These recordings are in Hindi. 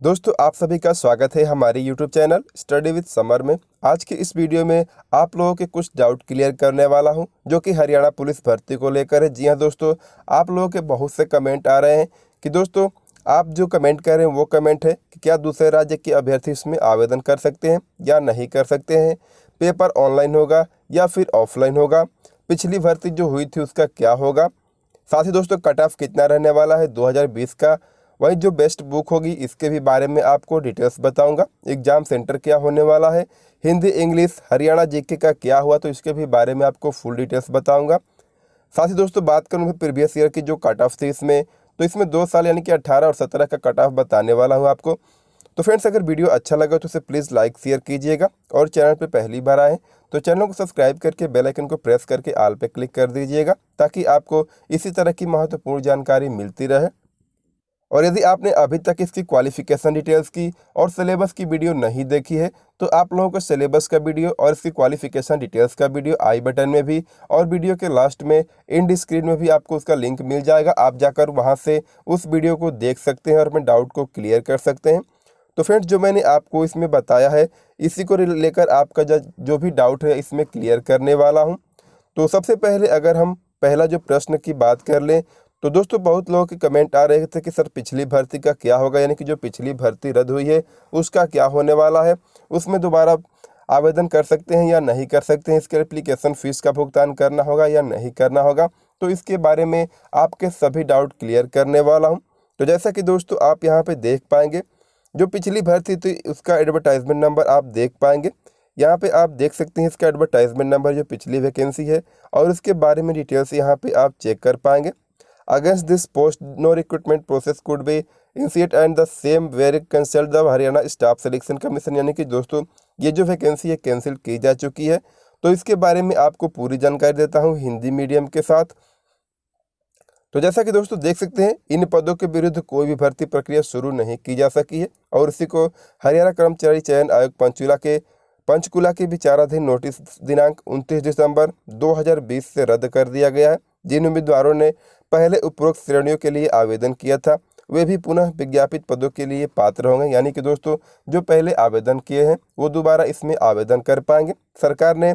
दोस्तों आप सभी का स्वागत है हमारे YouTube channel study with summer में। आज की इस वीडियो में आप लोगों के कुछ डाउट क्लियर करने वाला हूं, जो कि हरियाणा पुलिस भर्ती को लेकर है। जी हां दोस्तों, आप लोगों के बहुत से कमेंट आ रहे हैं कि दोस्तों आप जो कमेंट कर रहे हैं वो कमेंट है कि क्या दूसरे राज्य के अभ्यर्थी इसमें आवेदन कर सकते हैं या नहीं कर सकते हैं, पेपर ऑनलाइन होगा या फिर ऑफलाइन होगा, पिछली भर्ती जो हुई थी उसका क्या होगा, साथ ही दोस्तों कट ऑफ कितना रहने वाला है 2020 का, वही जो बेस्ट बुक होगी इसके भी बारे में आपको डिटेल्स बताऊंगा। एग्जाम सेंटर क्या होने वाला है, हिंदी इंग्लिश हरियाणा जीके का क्या हुआ तो इसके भी बारे में आपको फुल डिटेल्स बताऊंगा। साथ ही दोस्तों बात करूँ प्रीवियस ईयर की जो कट ऑफ थी इसमें, तो इसमें 2 साल यानी कि 18 और 17 का कट ऑफ बताने वाला हूँ आपको। तो फ्रेंड्स अगर वीडियो अच्छा लगा तो उसे प्लीज़ लाइक शेयर कीजिएगा, और चैनल पर पहली बार आए तो चैनल को सब्सक्राइब करके बेल आइकन को प्रेस करके ऑल पे क्लिक कर दीजिएगा, ताकि आपको इसी तरह की महत्वपूर्ण जानकारी मिलती रहे। और यदि आपने अभी तक इसकी क्वालिफिकेशन डिटेल्स की और सिलेबस की वीडियो नहीं देखी है, तो आप लोगों को सिलेबस का वीडियो और इसकी क्वालिफिकेशन डिटेल्स का वीडियो आई बटन में भी और वीडियो के लास्ट में एंड स्क्रीन में भी आपको उसका लिंक मिल जाएगा। आप जाकर वहां से उस वीडियो को देख सकते हैं और अपने डाउट को क्लियर कर सकते हैं। तो फ्रेंड्स जो मैंने आपको इसमें बताया है, इसी को लेकर आपका जो भी डाउट है इसमें क्लियर करने वाला हूँ। तो सबसे पहले अगर हम पहला जो प्रश्न की बात कर लें, तो दोस्तों बहुत लोगों के कमेंट आ रहे थे कि सर पिछली भर्ती का क्या होगा, यानी कि जो पिछली भर्ती रद्द हुई है उसका क्या होने वाला है, उसमें दोबारा आवेदन कर सकते हैं या नहीं कर सकते हैं, इसके एप्लीकेशन फ़ीस का भुगतान करना होगा या नहीं करना होगा, तो इसके बारे में आपके सभी डाउट क्लियर करने वाला हूँ। तो जैसा कि दोस्तों आप यहाँ पर देख पाएंगे, जो पिछली भर्ती थी उसका एडवर्टाइजमेंट नंबर आप देख पाएंगे। यहाँ पे आप देख सकते हैं इसका एडवर्टाइजमेंट नंबर जो पिछली वैकेंसी है, और उसके बारे में डिटेल्स यहाँ पे आप चेक कर पाएंगे। Against this post no recruitment process could be initiate and the same very cancel the Haryana staff selection commission, यानी कि दोस्तों ये जो वैकेंसी है कैंसिल की जा चुकी है। तो इसके बारे में आपको पूरी जानकारी देता हूँ हिंदी मीडियम के साथ। तो जैसा कि दोस्तों देख सकते हैं, इन पदों के विरुद्ध कोई भी भर्ती प्रक्रिया शुरू नहीं की जा सकी है, और इसी को हरियाणा कर्मचारी चयन आयोग पंचकुला के विचाराधीन नोटिस दिनांक 29 दिसंबर 2020 से रद्द कर दिया गया है। जिन उम्मीदवारों ने पहले उपरोक्त श्रेणियों के लिए आवेदन किया था वे भी पुनः विज्ञापित पदों के लिए पात्र होंगे, यानी कि दोस्तों जो पहले आवेदन किए हैं वो दोबारा इसमें आवेदन कर पाएंगे। सरकार ने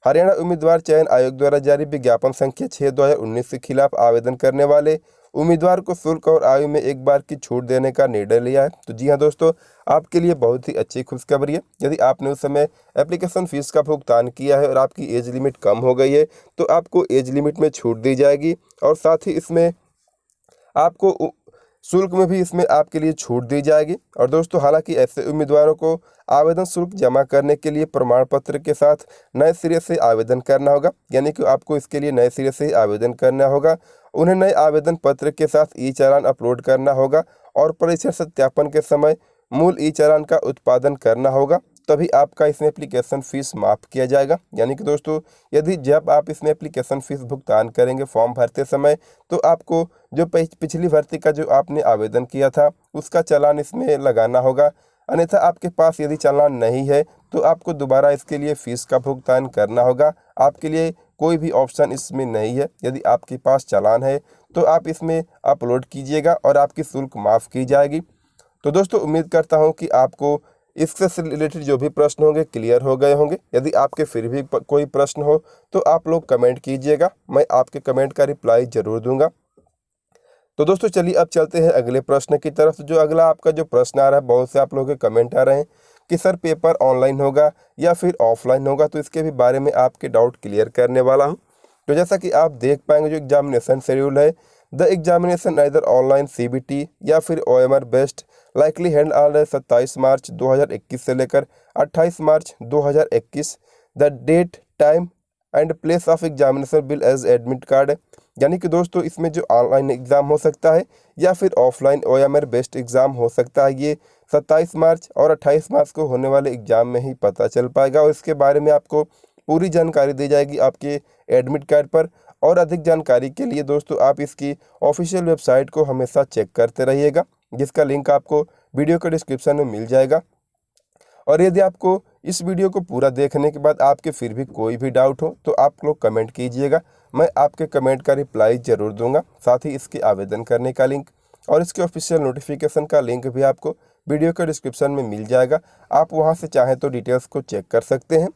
हरियाणा उम्मीदवार चयन आयोग द्वारा जारी विज्ञापन संख्या 6/2019 के खिलाफ आवेदन करने वाले उम्मीदवार को शुल्क और आयु में एक बार की छूट देने का निर्णय लिया है। तो जी हाँ दोस्तों, आपके लिए बहुत ही अच्छी खुशखबरी है। यदि आपने उस समय एप्लीकेशन फ़ीस का भुगतान किया है और आपकी एज लिमिट कम हो गई है, तो आपको एज लिमिट में छूट दी जाएगी, और साथ ही इसमें आपको शुल्क में भी इसमें आपके लिए छूट दी जाएगी। और दोस्तों हालांकि ऐसे उम्मीदवारों को आवेदन शुल्क जमा करने के लिए प्रमाण पत्र के साथ नए सिरे से आवेदन करना होगा, यानी कि आपको इसके लिए नए सिरे से आवेदन करना होगा। उन्हें नए आवेदन पत्र के साथ ई चालान अपलोड करना होगा, और परीक्षा सत्यापन के समय मूल ई चालान का उत्पादन करना होगा, तभी आपका इसमें एप्लीकेशन फ़ीस माफ़ किया जाएगा। यानी कि दोस्तों यदि जब आप इसमें एप्लीकेशन फ़ीस भुगतान करेंगे फॉर्म भरते समय, तो आपको जो पिछली भर्ती का जो आपने आवेदन किया था उसका चालान इसमें लगाना होगा। अन्यथा आपके पास यदि चालान नहीं है तो आपको दोबारा इसके लिए फ़ीस का भुगतान करना होगा। आपके लिए कोई भी ऑप्शन इसमें नहीं है। यदि आपके पास चालान है तो आप इसमें अपलोड कीजिएगा और आपकी शुल्क माफ़ की जाएगी। तो दोस्तों उम्मीद करता हूं कि आपको इससे रिलेटेड जो भी प्रश्न होंगे क्लियर हो गए होंगे। यदि आपके फिर भी कोई प्रश्न हो तो आप लोग कमेंट कीजिएगा, मैं आपके कमेंट का रिप्लाई ज़रूर दूंगा। तो दोस्तों चलिए अब चलते हैं अगले प्रश्न की तरफ। जो अगला आपका जो प्रश्न आ रहा है, बहुत से आप लोगों के कमेंट आ रहे हैं कि सर पेपर ऑनलाइन होगा या फिर ऑफलाइन होगा, तो इसके भी बारे में आपके डाउट क्लियर करने वाला हूँ। तो जैसा कि आप देख पाएंगे जो एग्जामिनेशन शेड्यूल है, the examination either online CBT या फिर OMR based likely held on 27 March 2021 से लेकर 28 March 2021। The date time and place of examination will as admit card, यानी कि दोस्तों इसमें जो ऑनलाइन एग्ज़ाम हो सकता है या फिर ऑफलाइन ओएमआर बेस्ड एग्ज़ाम हो सकता है, ये 27 मार्च और 28 मार्च को होने वाले एग्ज़ाम में ही पता चल पाएगा, और इसके बारे में आपको पूरी जानकारी दी जाएगी आपके एडमिट कार्ड पर। और अधिक जानकारी के लिए दोस्तों आप इसकी ऑफिशियल वेबसाइट को हमेशा चेक करते रहिएगा, जिसका लिंक आपको वीडियो के डिस्क्रिप्शन में मिल जाएगा। और यदि आपको इस वीडियो को पूरा देखने के बाद आपके फिर भी कोई भी डाउट हो तो आप लोग कमेंट कीजिएगा, मैं आपके कमेंट का रिप्लाई ज़रूर दूंगा। साथ ही इसके आवेदन करने का लिंक और इसके ऑफिशियल नोटिफिकेशन का लिंक भी आपको वीडियो के डिस्क्रिप्शन में मिल जाएगा, आप वहां से चाहें तो डिटेल्स को चेक कर सकते हैं।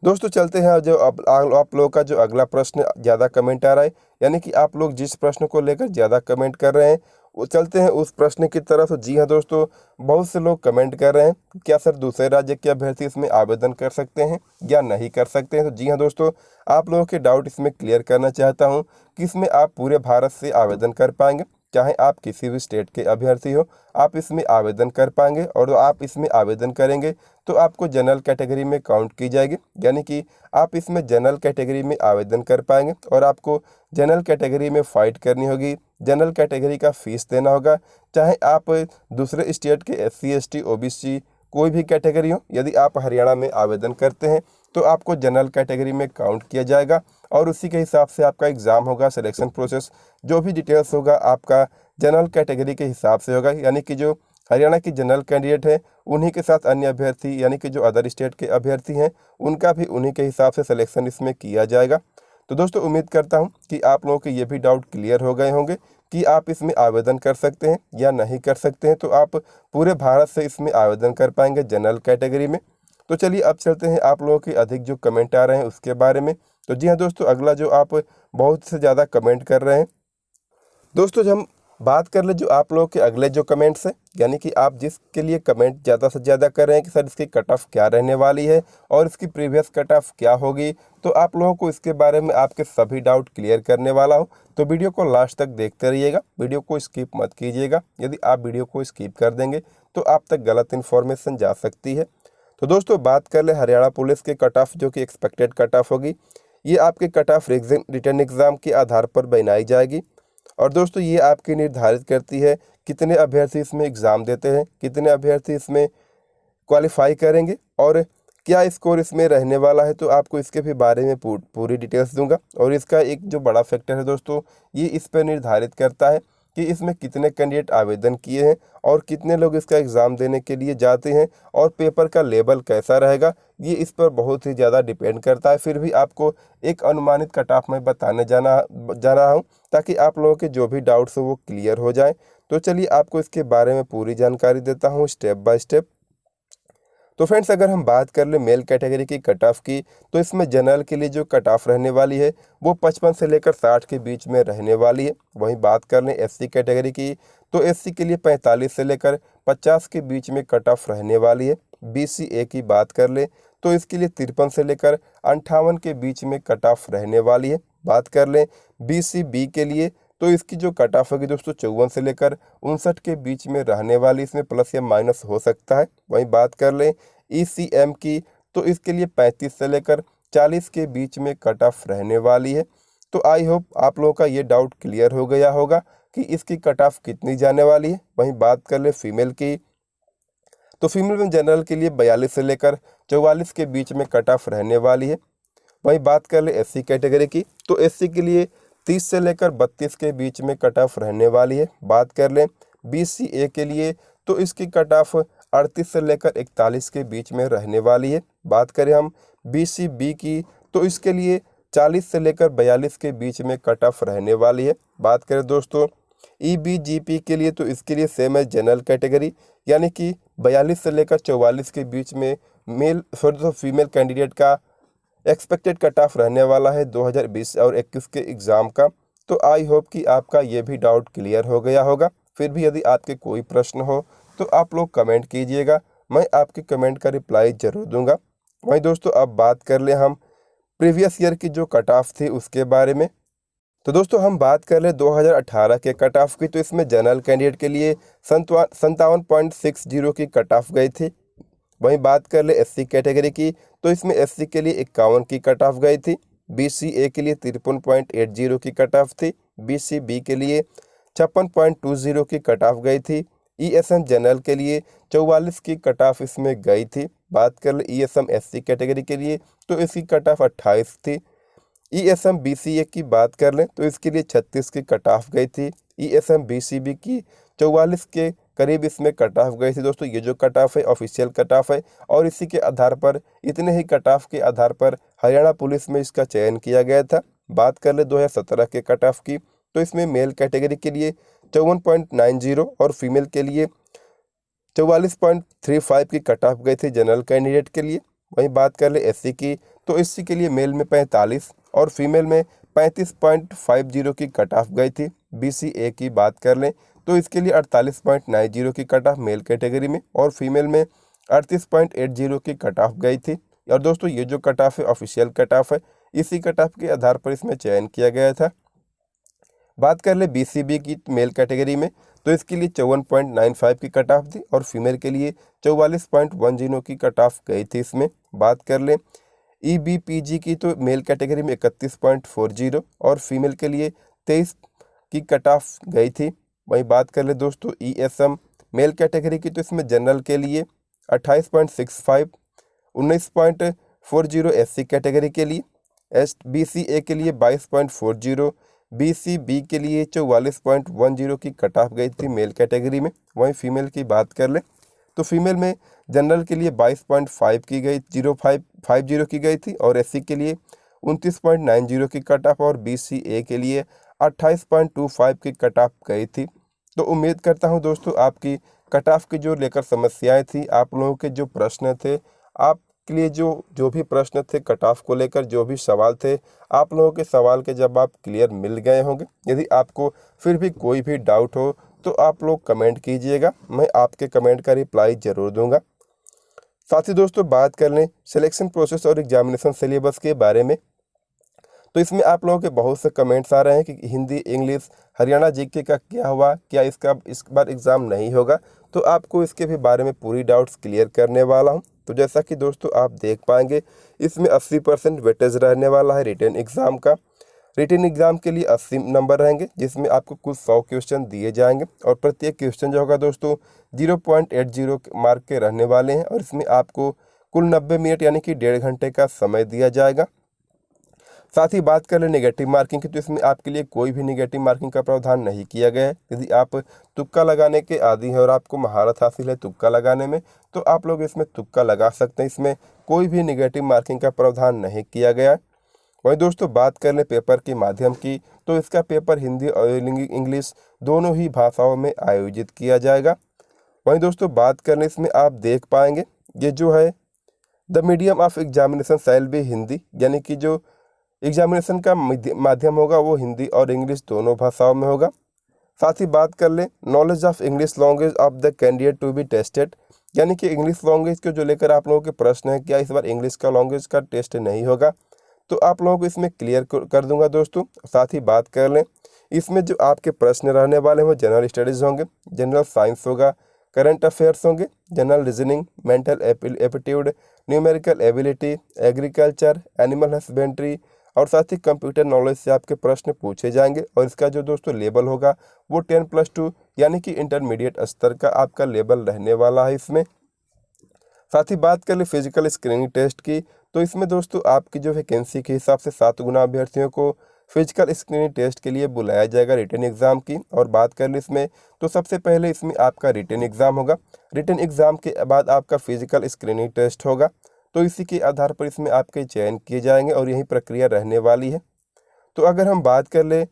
दोस्तों चलते हैं, जो अब आप लोगों का जो अगला प्रश्न ज़्यादा कमेंट आ रहा है, यानी कि आप लोग जिस प्रश्न को लेकर ज़्यादा कमेंट कर रहे हैं, वो चलते हैं उस प्रश्न की तरफ। जी हाँ दोस्तों, बहुत से लोग कमेंट कर रहे हैं, क्या सर दूसरे राज्य के अभ्यर्थी इसमें आवेदन कर सकते हैं या नहीं कर सकते हैं। तो जी हाँ दोस्तों, आप लोगों के डाउट इसमें क्लियर करना चाहता हूँ कि इसमें आप पूरे भारत से आवेदन कर पाएंगे, चाहे आप किसी भी स्टेट के अभ्यर्थी हो, आप इसमें आवेदन कर पाएंगे। और आप इसमें आवेदन करेंगे तो आपको जनरल कैटेगरी में काउंट की जाएगी, यानी कि आप इसमें जनरल कैटेगरी में आवेदन कर पाएंगे और आपको जनरल कैटेगरी में फ़ाइट करनी होगी, जनरल कैटेगरी का फीस देना होगा। चाहे आप दूसरे स्टेट के SC ST OBC कोई भी कैटेगरी हो, यदि आप हरियाणा में आवेदन करते हैं तो आपको जनरल कैटेगरी में काउंट किया जाएगा और उसी के हिसाब से आपका एग्ज़ाम होगा। सिलेक्शन प्रोसेस जो भी डिटेल्स होगा आपका जनरल कैटेगरी के हिसाब से होगा, यानी कि जो हरियाणा की जनरल कैंडिडेट है उन्हीं के साथ अन्य अभ्यर्थी, यानी कि जो अदर स्टेट के अभ्यर्थी हैं उनका भी उन्हीं के हिसाब से सिलेक्शन इसमें किया जाएगा। तो दोस्तों उम्मीद करता हूं कि आप लोगों के ये भी डाउट क्लियर हो गए होंगे कि आप इसमें आवेदन कर सकते हैं या नहीं कर सकते हैं। तो आप पूरे भारत से इसमें आवेदन कर पाएंगे जनरल कैटेगरी में। तो चलिए अब चलते हैं आप लोगों के अधिक जो कमेंट आ रहे हैं उसके बारे में। तो जी हाँ दोस्तों, अगला जो आप बहुत से ज़्यादा कमेंट कर रहे हैं, दोस्तों जब हम बात कर ले जो आप लोगों के अगले जो कमेंट्स हैं, यानी कि आप जिसके लिए कमेंट ज़्यादा से ज़्यादा कर रहे हैं कि सर इसकी कट ऑफ क्या रहने वाली है और इसकी प्रीवियस कट ऑफ क्या होगी, तो आप लोगों को इसके बारे में आपके सभी डाउट क्लियर करने वाला हूं। तो वीडियो को लास्ट तक देखते रहिएगा, वीडियो को स्किप मत कीजिएगा। यदि आप वीडियो को स्किप कर देंगे तो आप तक गलत इन्फॉर्मेशन जा सकती है। तो दोस्तों बात कर ले हरियाणा पुलिस के कट ऑफ, जो कि एक्सपेक्टेड कट ऑफ होगी, ये आपके कट ऑफ रिटर्न एग्ज़ाम के आधार पर बनाई जाएगी। और दोस्तों ये आपकी निर्धारित करती है कितने अभ्यर्थी इसमें एग्ज़ाम देते हैं, कितने अभ्यर्थी इसमें क्वालिफाई करेंगे और क्या स्कोर इसमें रहने वाला है। तो आपको इसके भी बारे में पूरी डिटेल्स दूंगा। और इसका एक जो बड़ा फैक्टर है दोस्तों, ये इस पर निर्धारित करता है कि इसमें कितने कैंडिडेट आवेदन किए हैं और कितने लोग इसका एग्ज़ाम देने के लिए जाते हैं और पेपर का लेवल कैसा रहेगा, ये इस पर बहुत ही ज़्यादा डिपेंड करता है। फिर भी आपको एक अनुमानित कट ऑफ में बताने जा रहा हूँ ताकि आप लोगों के जो भी डाउट्स हो वो क्लियर हो जाए। तो चलिए आपको इसके बारे में पूरी जानकारी देता हूँ स्टेप बाय स्टेप। तो फ्रेंड्स अगर हम बात कर ले मेल कैटेगरी की कट ऑफ की, तो इसमें जनरल के लिए जो कट ऑफ रहने वाली है वो 55 से लेकर 60 के बीच में रहने वाली है। वहीं बात कर लें SC कैटेगरी की, तो SC के लिए 45 से लेकर 50 के बीच में कट ऑफ रहने वाली है। BCA की बात कर ले तो इसके लिए 53 से लेकर 58 के बीच में कट ऑफ रहने वाली है। बात कर लें BCB के लिए, तो इसकी जो कट ऑफ होगी दोस्तों 54 से लेकर 59 के बीच में रहने वाली, इसमें प्लस या माइनस हो सकता है। वहीं बात कर लें ECM की, तो इसके लिए 35 से लेकर 40 के बीच में कट ऑफ रहने वाली है। तो आई होप आप लोगों का ये डाउट क्लियर हो गया होगा कि इसकी कट ऑफ कितनी जाने वाली है। वहीं बात कर ले फीमेल की, तो फीमेल में जनरल के लिए 42 से लेकर 44 के बीच में कट ऑफ रहने वाली है। वहीं बात कर ले SC कैटेगरी की, तो SC के लिए 30 से लेकर 32 के बीच में कट ऑफ रहने वाली है। बात कर लें BCA के लिए, तो इसकी कट ऑफ 38 से लेकर 41 के बीच में रहने वाली है। बात करें हम BCB की, तो इसके लिए 40 से लेकर 42 के बीच में कट ऑफ रहने वाली है। बात करें दोस्तों EBGP के लिए, तो इसके लिए सेम है जनरल कैटेगरी, यानी कि 42 से लेकर 44 के बीच में फीमेल कैंडिडेट का एक्सपेक्टेड कट ऑफ रहने वाला है 2020 और 21 के एग्ज़ाम का। तो आई होप कि आपका ये भी डाउट क्लियर हो गया होगा। फिर भी यदि आपके कोई प्रश्न हो तो आप लोग कमेंट कीजिएगा, मैं आपके कमेंट का रिप्लाई ज़रूर दूंगा। वहीं दोस्तों अब बात कर ले हम प्रीवियस ईयर की जो कट ऑफ थी उसके बारे में। तो दोस्तों हम बात कर ले 2018 के कट ऑफ की, तो इसमें जनरल कैंडिडेट के लिए 57.60 की कट ऑफ गई थी। वहीं बात कर ले SC कैटेगरी की, तो इसमें SC के लिए 51 की कट ऑफ गई थी। BCA के लिए 53.80 की कट ऑफ थी। BCB के लिए 56.20 की कट ऑफ गई थी। ESM जनरल के लिए 44 की कट ऑफ इसमें गई थी। बात कर ले ESM SC कैटेगरी के लिए, तो इसकी कट ऑफ 28 थी। ESM BCA की बात कर लें तो इसके लिए 36 की कट ऑफ गई थी। ESM BCB की 44 के करीब इसमें कट ऑफ गई थी। दोस्तों ये जो कट ऑफ है ऑफिशियल कट ऑफ है और इसी के आधार पर, इतने ही कट ऑफ के आधार पर हरियाणा पुलिस में इसका चयन किया गया था। बात कर ले 2017 के कट ऑफ की, तो इसमें मेल कैटेगरी के लिए 54.90 और फीमेल के लिए 44.35 की कट ऑफ गई थी जनरल कैंडिडेट के लिए। वहीं बात कर ले एससी की, तो एससी के लिए मेल में 45 और फीमेल में 35.50 की कट ऑफ गई थी। बीसीए की बात कर लें तो इसके लिए 48.90 की कट ऑफ मेल कैटेगरी में और फीमेल में 38.80 की कट ऑफ गई थी। और दोस्तों ये जो कट ऑफ है ऑफिशियल कट ऑफ है, इसी कट ऑफ के आधार पर इसमें चयन किया गया था। बात कर ले बीसीबी की मेल कैटेगरी में, तो इसके लिए 54.95 की कट ऑफ थी और फीमेल के लिए 44.10 की कट ऑफ गई थी इसमें। बात कर ले ईबीपीजी की, तो मेल कैटेगरी में 31.40 और फीमेल के लिए 23 की कट ऑफ गई थी। वहीं बात कर ले दोस्तों ईएसएम मेल कैटेगरी की, तो इसमें जनरल के लिए 28.65, 19.40 एससी कैटेगरी के लिए, बीसीए के लिए 22.40, बीसीबी के लिए 44.10 की कट ऑफ गई थी मेल कैटेगरी में। वहीं फीमेल की बात कर ले तो फीमेल में जनरल के लिए 22.5 की गई 0550 की गई थी और एससी के लिए 29.90 की कट ऑफ और बीसीए के लिए 28.25 की कट ऑफ गई थी। तो उम्मीद करता हूं दोस्तों आपकी कट ऑफ की जो लेकर समस्याएं थी, आप लोगों के जो प्रश्न थे, आपके लिए जो भी प्रश्न थे कट ऑफ को लेकर, जो भी सवाल थे, आप लोगों के सवाल के जवाब क्लियर मिल गए होंगे। यदि आपको फिर भी कोई भी डाउट हो तो आप लोग कमेंट कीजिएगा, मैं आपके कमेंट का रिप्लाई ज़रूर दूंगा। साथ ही दोस्तों बात कर लें सिलेक्शन प्रोसेस और एग्जामिनेशन सिलेबस के बारे में, तो इसमें आप लोगों के बहुत से कमेंट्स आ रहे हैं कि हिंदी, इंग्लिश, हरियाणा जीके का क्या हुआ, क्या इसका इस बार एग्ज़ाम नहीं होगा। तो आपको इसके भी बारे में पूरी डाउट्स क्लियर करने वाला हूं। तो जैसा कि दोस्तों आप देख पाएंगे, इसमें 80% वेटेज रहने वाला है रिटन एग्ज़ाम का। रिटन एग्ज़ाम के लिए 80 नंबर रहेंगे, जिसमें आपको कुल 100 क्वेश्चन दिए जाएंगे और प्रत्येक क्वेश्चन जो होगा दोस्तों 0.80 मार्क के रहने वाले हैं और इसमें आपको कुल 90 मिनट यानी कि 1.5 घंटे का समय दिया जाएगा। साथ ही बात कर ले नेगेटिव मार्किंग की, तो इसमें आपके लिए कोई भी नेगेटिव मार्किंग का प्रावधान नहीं किया गया है। यदि आप तुक्का लगाने के आदी हैं और आपको महारत हासिल है तुक्का लगाने में, तो आप लोग इसमें तुक्का लगा सकते हैं। इसमें कोई भी नेगेटिव मार्किंग का प्रावधान नहीं किया गया है। वहीं दोस्तों बात कर लें पेपर के माध्यम की, तो इसका पेपर हिंदी और इंग्लिश दोनों ही भाषाओं में आयोजित किया जाएगा। वहीं दोस्तों बात करने इसमें आप देख पाएंगे ये जो है the medium of examination shall be Hindi, यानी कि जो एग्जामिनेशन का माध्यम होगा वो हिंदी और इंग्लिश दोनों भाषाओं में होगा। साथ ही बात कर ले knowledge of English language of the candidate to be tested, यानी कि इंग्लिश लैंग्वेज को जो लेकर आप लोगों के प्रश्न है, क्या इस बार इंग्लिश का लैंग्वेज का टेस्ट नहीं होगा, तो आप लोगों को इसमें क्लियर कर दूंगा दोस्तों। साथ ही बात कर लें इसमें जो आपके प्रश्न रहने वाले हैं वो जनरल स्टडीज़ होंगे, जनरल साइंस होगा, करंट अफेयर्स होंगे, general reasoning, mental aptitude, numerical ability, agriculture, animal husbandry और साथ ही कंप्यूटर नॉलेज से आपके प्रश्न पूछे जाएंगे। और इसका जो दोस्तों लेवल होगा वो 10+2 यानी कि इंटरमीडिएट स्तर का आपका लेवल रहने वाला है इसमें। साथ ही बात कर ले फिजिकल स्क्रीनिंग टेस्ट की, तो इसमें दोस्तों आपकी जो वैकेंसी के हिसाब से 7 गुना अभ्यर्थियों को फिजिकल स्क्रीनिंग टेस्ट के लिए बुलाया जाएगा रिटन एग्ज़ाम की। और बात कर ले इसमें, तो सबसे पहले इसमें आपका रिटन एग्ज़ाम होगा, रिटन एग्ज़ाम के बाद आपका फिजिकल स्क्रीनिंग टेस्ट होगा। तो इसी के आधार पर इसमें आपके चयन किए जाएंगे और यही प्रक्रिया रहने वाली है। तो अगर हम बात कर ले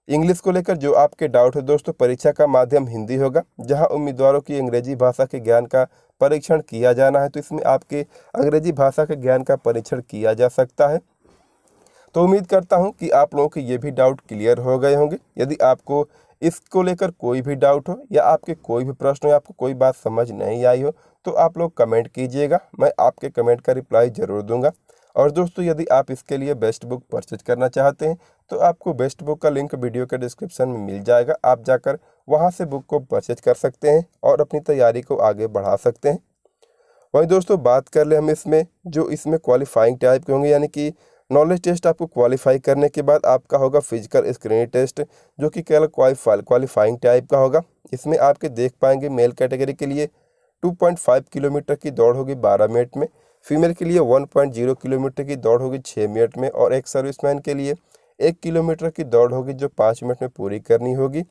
इंग्लिश को लेकर जो आपके डाउट है दोस्तों, परीक्षा का माध्यम हिंदी होगा, जहां उम्मीदवारों की अंग्रेजी भाषा के ज्ञान का परीक्षण किया जाना है। तो इसमें आपके अंग्रेजी भाषा के ज्ञान का परीक्षण किया जा सकता है। तो उम्मीद करता हूं कि आप लोगों के ये भी डाउट क्लियर हो गए होंगे। यदि आपको इसको लेकर कोई भी डाउट हो या आपके कोई भी प्रश्न हो या आपको कोई बात समझ नहीं आई हो, तो आप लोग कमेंट कीजिएगा, मैं आपके कमेंट का रिप्लाई ज़रूर दूंगा। और दोस्तों यदि आप इसके लिए बेस्ट बुक परचेज करना चाहते हैं, तो आपको बेस्ट बुक का लिंक वीडियो के डिस्क्रिप्शन में मिल जाएगा, आप जाकर वहां से बुक को परचेज कर सकते हैं और अपनी तैयारी को आगे बढ़ा सकते हैं। वहीं दोस्तों बात कर ले हम इसमें जो इसमें क्वालिफाइंग टाइप के होंगे, यानी कि नॉलेज टेस्ट आपको क्वालिफाई करने के बाद आपका होगा फिजिकल स्क्रीनिंग टेस्ट, जो कि केवल क्वालिफाइंग टाइप का होगा। इसमें आपके देख पाएंगे मेल कैटेगरी के लिए 2.5 किलोमीटर की दौड़ होगी 12 मिनट में, फीमेल के लिए 1.0 किलोमीटर की दौड़ होगी 6 मिनट में और एक सर्विसमैन के लिए 1 किलोमीटर की दौड़ होगी जो 5 मिनट में पूरी करनी होगी।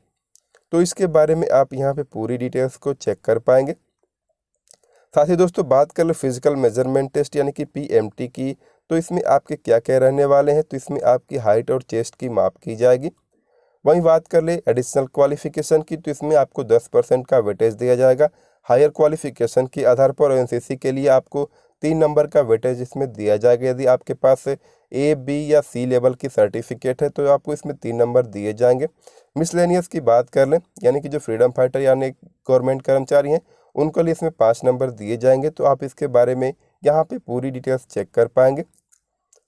तो इसके बारे में आप यहाँ पे पूरी डिटेल्स को चेक कर पाएंगे। साथ ही दोस्तों बात कर लो फिजिकल मेजरमेंट टेस्ट यानी कि पीएमटी की, तो इसमें आपके क्या क्या रहने वाले हैं, तो इसमें आपकी हाइट और चेस्ट की माप की जाएगी। वहीं बात कर ले एडिशनल क्वालिफिकेशन की, तो इसमें आपको 10% का वेटेज दिया जाएगा हायर क्वालिफिकेशन के आधार पर एनसीसी के लिए आपको 3 नंबर का वेटेज इसमें दिया जाएगा। यदि आपके पास ए, बी या सी लेवल की सर्टिफिकेट है तो आपको इसमें 3 नंबर दिए जाएंगे। मिसलेनियस की बात कर लें, यानी कि जो फ्रीडम फाइटर यानी गवर्नमेंट कर्मचारी हैं उनके लिए इसमें 5 नंबर दिए जाएंगे। तो आप इसके बारे में यहाँ पे पूरी डिटेल्स चेक कर पाएंगे।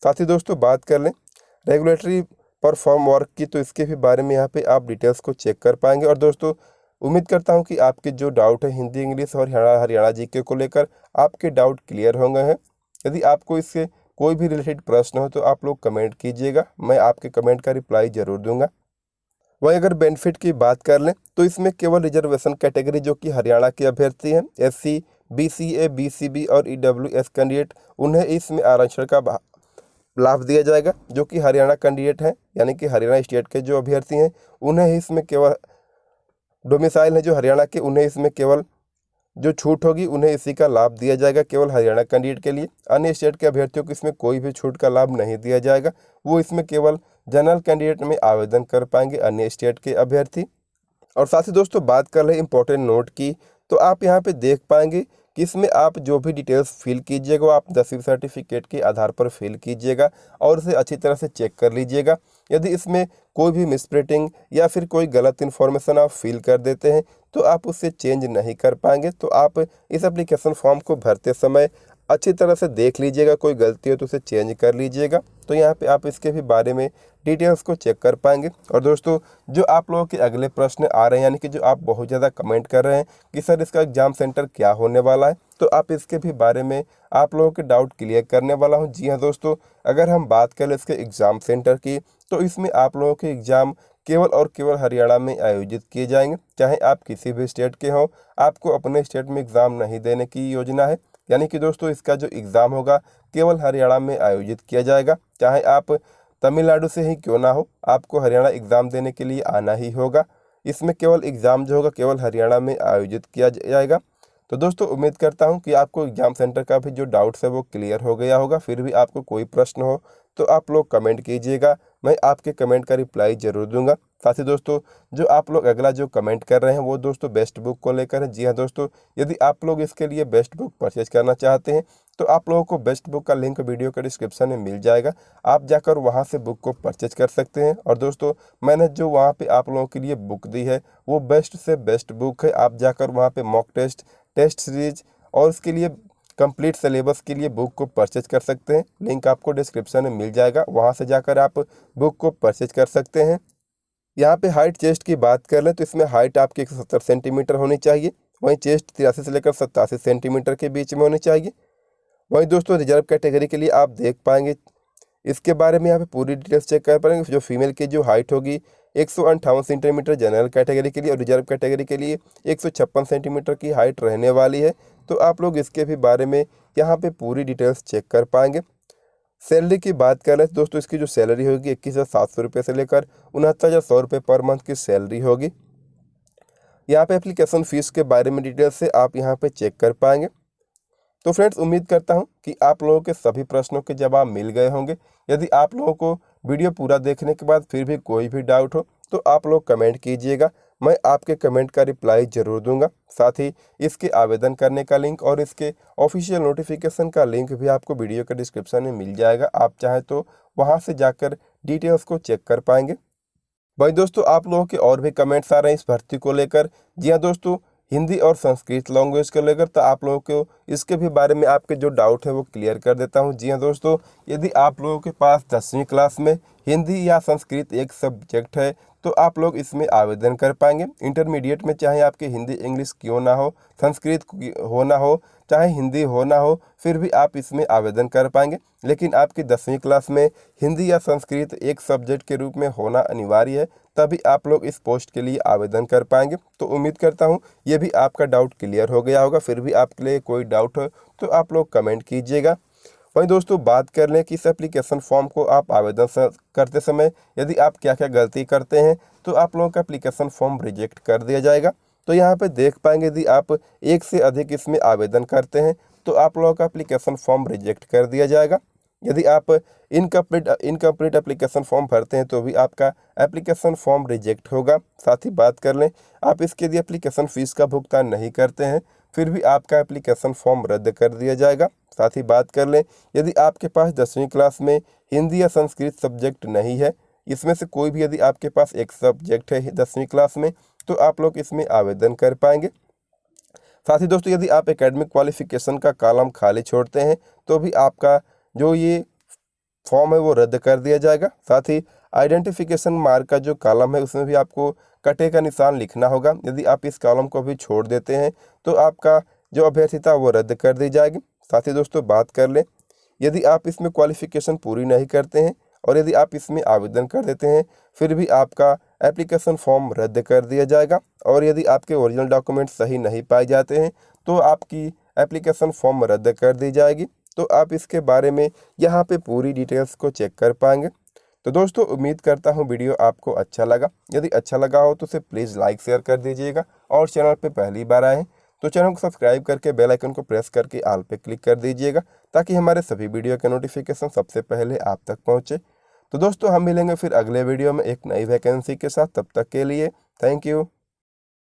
साथ ही दोस्तों बात कर लें रेगुलेटरी परफॉर्म वर्क की, तो इसके भी बारे में यहाँ पे आप डिटेल्स को चेक कर पाएंगे। और दोस्तों उम्मीद करता हूँ कि आपके जो डाउट है हिंदी, इंग्लिश और हरियाणा जीके को लेकर आपके डाउट क्लियर हो गए हैं। यदि आपको इससे कोई भी रिलेटेड प्रश्न हो तो आप लोग कमेंट कीजिएगा, मैं आपके कमेंट का रिप्लाई ज़रूर दूंगा। वहीं अगर बेनिफिट की बात कर लें तो इसमें केवल रिजर्वेशन कैटेगरी जो कि हरियाणा के अभ्यर्थी हैं, SC, BCA, BCB और EWS कैंडिडेट, उन्हें इसमें आरक्षण का लाभ दिया जाएगा। जो कि हरियाणा कैंडिडेट हैं यानी कि हरियाणा स्टेट के जो अभ्यर्थी हैं उन्हें इसमें केवल डोमिसाइल है जो हरियाणा के, उन्हें इसमें केवल जो छूट होगी उन्हें इसी का लाभ दिया जाएगा केवल हरियाणा कैंडिडेट के लिए। अन्य स्टेट के अभ्यर्थियों को इसमें कोई भी छूट का लाभ नहीं दिया जाएगा, वो इसमें केवल जनरल कैंडिडेट में आवेदन कर पाएंगे अन्य स्टेट के अभ्यर्थी। और साथ ही दोस्तों बात कर रहे इंपॉर्टेंट नोट की, तो आप यहाँ पे देख पाएंगे कि इसमें आप जो भी डिटेल्स फिल कीजिएगा वो आप 10वीं सर्टिफिकेट के आधार पर फिल कीजिएगा और उसे अच्छी तरह से चेक कर लीजिएगा। यदि इसमें कोई भी मिसप्रिंटिंग या फिर कोई गलत इन्फॉर्मेशन आप फिल कर देते हैं तो आप उससे चेंज नहीं कर पाएंगे। तो आप इस एप्लीकेशन फॉर्म को भरते समय अच्छी तरह से देख लीजिएगा, कोई गलती हो तो उसे चेंज कर लीजिएगा। तो यहाँ पे आप इसके भी बारे में डिटेल्स को चेक कर पाएंगे। और दोस्तों जो आप लोगों के अगले प्रश्न आ रहे हैं, यानी कि जो आप बहुत ज़्यादा कमेंट कर रहे हैं कि सर इसका एग्ज़ाम सेंटर क्या होने वाला है, तो आप इसके भी बारे में आप लोगों के डाउट क्लियर करने वाला हूँ। जी हाँ दोस्तों, अगर हम बात करें इसके एग्ज़ाम सेंटर की, तो इसमें आप लोगों के एग्ज़ाम केवल और केवल हरियाणा में आयोजित किए जाएंगे। चाहे आप किसी भी स्टेट के हों, आपको अपने स्टेट में एग्ज़ाम नहीं देने की योजना है। यानी कि दोस्तों इसका जो एग्ज़ाम होगा केवल हरियाणा में आयोजित किया जाएगा। चाहे आप तमिलनाडु से ही क्यों ना हो, आपको हरियाणा एग्ज़ाम देने के लिए आना ही होगा। इसमें केवल एग्ज़ाम जो होगा केवल हरियाणा में आयोजित किया जाएगा। तो दोस्तों उम्मीद करता हूं कि आपको एग्ज़ाम सेंटर का भी जो डाउट्स है वो क्लियर हो गया होगा। फिर भी आपको कोई प्रश्न हो तो आप लोग कमेंट कीजिएगा, मैं आपके कमेंट का रिप्लाई ज़रूर दूंगा। साथ ही दोस्तों जो आप लोग अगला जो कमेंट कर रहे हैं वो दोस्तों बेस्ट बुक को लेकर है। जी हाँ दोस्तों, यदि आप लोग इसके लिए बेस्ट बुक परचेज करना चाहते हैं तो आप लोगों को बेस्ट बुक का लिंक वीडियो के डिस्क्रिप्शन में मिल जाएगा, आप जाकर वहां से बुक को परचेज कर सकते हैं। और दोस्तों मैंने जो वहां पे आप लोगों के लिए बुक दी है वो बेस्ट से बेस्ट बुक है। आप जाकर वहां पे मॉक टेस्ट, टेस्ट सीरीज और उसके लिए कंप्लीट सिलेबस के लिए बुक को परचेज कर सकते हैं। लिंक आपको डिस्क्रिप्शन में मिल जाएगा, वहां से जाकर आप बुक को परचेज कर सकते हैं। यहाँ पे हाइट चेस्ट की बात कर लें तो इसमें हाइट आपकी 170 सेंटीमीटर होनी चाहिए। वहीं चेस्ट 83 से लेकर 87 सेंटीमीटर के बीच में होनी चाहिए। वहीं दोस्तों रिजर्व कैटेगरी के लिए आप देख पाएंगे, इसके बारे में यहाँ पे पूरी डिटेल्स चेक कर पाएंगे। जो फीमेल की जो हाइट होगी 158 सेंटीमीटर जनरल कैटेगरी के लिए, और रिजर्व कैटेगरी के लिए 156 सेंटीमीटर की हाइट रहने वाली है। तो आप लोग इसके भी बारे में यहाँ पे पूरी डिटेल्स चेक कर पाएंगे। सैलरी की बात करें तो दोस्तों इसकी जो सैलरी होगी 21,700 रुपये से लेकर 69,100 रुपये पर मंथ की सैलरी होगी। यहाँ पे एप्लीकेशन फ़ीस के बारे में डिटेल से आप यहाँ पे चेक कर पाएंगे। तो फ्रेंड्स उम्मीद करता हूँ कि आप लोगों के सभी प्रश्नों के जवाब मिल गए होंगे। यदि आप लोगों को वीडियो पूरा देखने के बाद फिर भी कोई भी डाउट हो तो आप लोग कमेंट कीजिएगा, मैं आपके कमेंट का रिप्लाई ज़रूर दूंगा। साथ ही इसके आवेदन करने का लिंक और इसके ऑफिशियल नोटिफिकेशन का लिंक भी आपको वीडियो के डिस्क्रिप्शन में मिल जाएगा, आप चाहें तो वहां से जाकर डिटेल्स को चेक कर पाएंगे। भाई दोस्तों आप लोगों के और भी कमेंट्स आ रहे हैं इस भर्ती को लेकर। जी हाँ दोस्तों, हिंदी और संस्कृत लैंग्वेज को लेकर, तो आप लोगों को इसके भी बारे में आपके जो डाउट है वो क्लियर कर देता हूँ। जी हाँ दोस्तों, यदि आप लोगों के पास 10वीं क्लास में हिंदी या संस्कृत एक सब्जेक्ट है तो आप लोग इसमें आवेदन कर पाएंगे। इंटरमीडिएट में चाहे आपके हिंदी इंग्लिश क्यों ना हो, संस्कृत हो ना हो, चाहे हिंदी हो ना हो, फिर भी आप इसमें आवेदन कर पाएंगे। लेकिन आपकी 10वीं क्लास में हिंदी या संस्कृत एक सब्जेक्ट के रूप में होना अनिवार्य है, तभी आप लोग इस पोस्ट के लिए आवेदन कर पाएंगे। तो उम्मीद करता हूँ ये भी आपका डाउट क्लियर हो गया होगा। फिर भी आपके लिए कोई डाउट हो तो आप लोग कमेंट कीजिएगा। वहीं दोस्तों बात कर लें कि इस एप्लीकेशन फॉर्म को आप आवेदन करते समय यदि आप क्या क्या गलती करते हैं तो आप लोगों का एप्लीकेशन फॉर्म रिजेक्ट कर दिया जाएगा। तो यहाँ पे देख पाएंगे यदि आप एक से अधिक इसमें आवेदन करते हैं तो आप लोगों का एप्लीकेशन फॉर्म रिजेक्ट कर दिया जाएगा। यदि आप इनकम्प्लीट एप्लीकेशन फॉर्म भरते हैं तो भी आपका एप्लीकेशन फॉर्म रिजेक्ट होगा। साथ ही बात कर लें आप इसके लिए एप्लीकेशन फ़ीस का भुगतान नहीं करते हैं फिर भी आपका एप्लीकेशन फॉर्म रद्द कर दिया जाएगा। साथ ही बात कर लें, यदि आपके पास 10वीं क्लास में हिंदी या संस्कृत सब्जेक्ट नहीं है, इसमें से कोई भी यदि आपके पास एक सब्जेक्ट है 10वीं क्लास में, तो आप लोग इसमें आवेदन कर पाएंगे। साथ ही दोस्तों, यदि आप एकेडमिक क्वालिफिकेशन का कॉलम खाली छोड़ते हैं तो भी आपका जो ये फॉर्म है वो रद्द कर दिया जाएगा। साथ ही आइडेंटिफिकेशन मार्क का जो कॉलम है उसमें भी आपको कटे का निशान लिखना होगा। यदि आप इस कॉलम को भी छोड़ देते हैं तो आपका जो अभ्यर्थिता वो रद्द कर दी जाएगी। साथ ही दोस्तों, बात कर लें, यदि आप इसमें क्वालिफिकेशन पूरी नहीं करते हैं और यदि आप इसमें आवेदन कर देते हैं, फिर भी आपका एप्लीकेशन फॉर्म रद्द कर दिया जाएगा। और यदि आपके ओरिजिनल डॉक्यूमेंट सही नहीं पाए जाते हैं तो आपकी एप्लीकेशन फॉर्म रद्द कर दी जाएगी। तो आप इसके बारे में यहाँ पे पूरी डिटेल्स को चेक कर पाएंगे। तो दोस्तों, उम्मीद करता हूँ वीडियो आपको अच्छा लगा। यदि अच्छा लगा हो तो उसे प्लीज़ लाइक शेयर कर दीजिएगा और चैनल पे पहली बार आए हैं तो चैनल को सब्सक्राइब करके बेल आइकन को प्रेस करके ऑल पे क्लिक कर दीजिएगा, ताकि हमारे सभी वीडियो के नोटिफिकेशन सबसे पहले आप तक पहुँचे। तो दोस्तों, हम मिलेंगे फिर अगले वीडियो में एक नई वैकेंसी के साथ। तब तक के लिए थैंक यू।